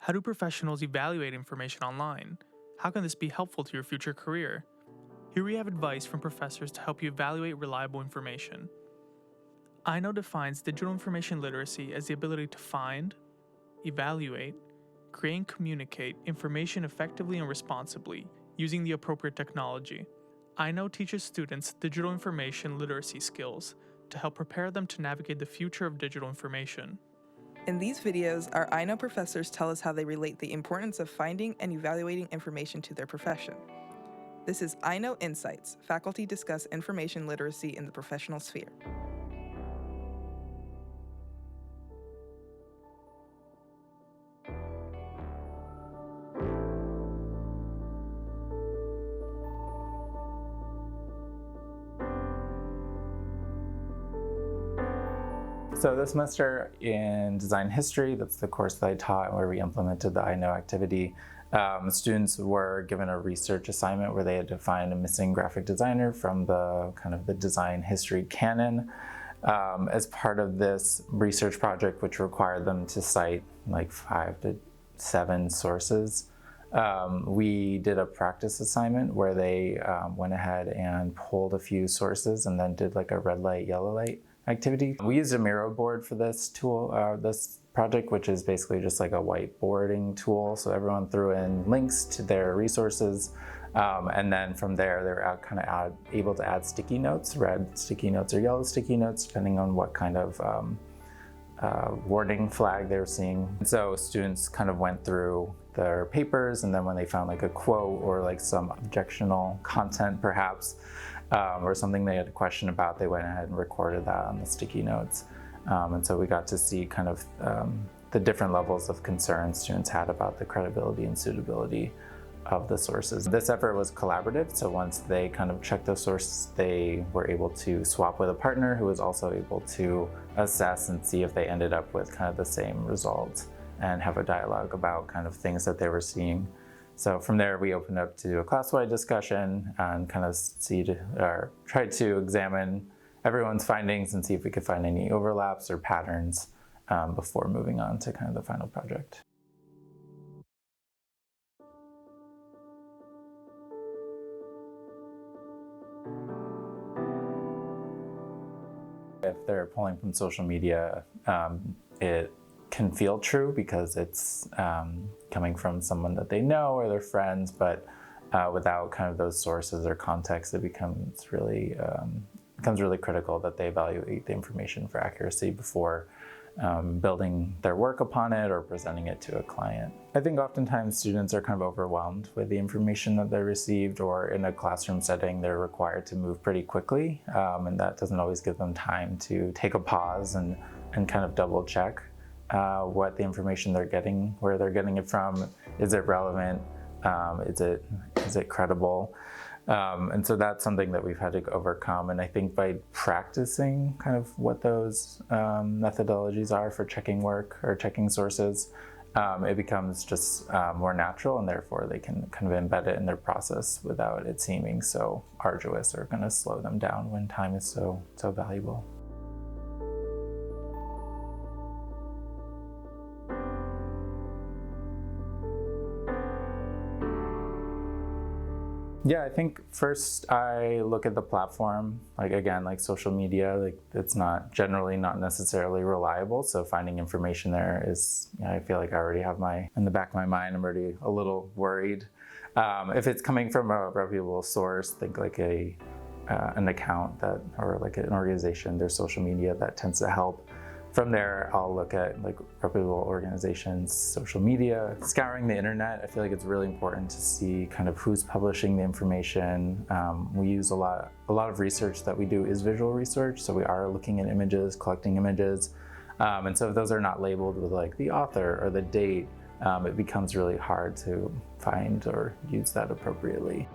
How do professionals evaluate information online? How can this be helpful to your future career? Here we have advice from professors to help you evaluate reliable information. I know defines digital information literacy as the ability to find, evaluate, create and communicate information effectively and responsibly using the appropriate technology. I know teaches students digital information literacy skills to help prepare them to navigate the future of digital information. In these videos, our I Know professors tell us how they relate the importance of finding and evaluating information to their profession. This is I Know Insights, faculty discuss information literacy in the professional sphere. So this semester in design history, that's the course that I taught where we implemented the I Know activity. Students were given a research assignment where they had to find a missing graphic designer from the the design history canon. As part of this research project, which required them to cite like 5 to 7 sources, we did a practice assignment where they went ahead and pulled a few sources and then did like a red light, yellow light activity. We used a Miro board for this tool, this project, which is basically just like a whiteboarding tool. So everyone threw in links to their resources, and then from there they were able to add sticky notes, red sticky notes or yellow sticky notes, depending on what kind of warning flag they were seeing. And so students kind of went through their papers, and then when they found like a quote or like some objectionable content perhaps, or something they had a question about, they went ahead and recorded that on the sticky notes. And so we got to see kind of the different levels of concern students had about the credibility and suitability of the sources. This effort was collaborative, so once they kind of checked those sources, they were able to swap with a partner who was also able to assess and see if they ended up with kind of the same results and have a dialogue about kind of things that they were seeing. So from there, we opened up to a class-wide discussion and kind of tried to examine everyone's findings and see if we could find any overlaps or patterns before moving on to kind of the final project. If they're pulling from social media, it can feel true because it's coming from someone that they know or their friends, but without kind of those sources or context, it becomes really critical that they evaluate the information for accuracy before building their work upon it or presenting it to a client. I think oftentimes students are kind of overwhelmed with the information that they received, or in a classroom setting they're required to move pretty quickly, and that doesn't always give them time to take a pause and kind of double check what the information they're getting, where they're getting it from. Is it relevant? Is it credible? And so that's something that we've had to overcome. And I think by practicing kind of what those methodologies are for checking work or checking sources, it becomes just more natural, and therefore they can kind of embed it in their process without it seeming so arduous or going to slow them down when time is so valuable. Yeah, I think first I look at the platform. Like social media, like it's generally not necessarily reliable. So finding information there is, I feel like I already have in the back of my mind, I'm already a little worried. If it's coming from a reputable source, think like an account or like an organization, their social media, that tends to help. From there, I'll look at like reputable organizations, social media, scouring the internet. I feel like it's really important to see kind of who's publishing the information. We use a lot of research that we do is visual research, so we are looking at images, collecting images. And so if those are not labeled with like the author or the date, it becomes really hard to find or use that appropriately.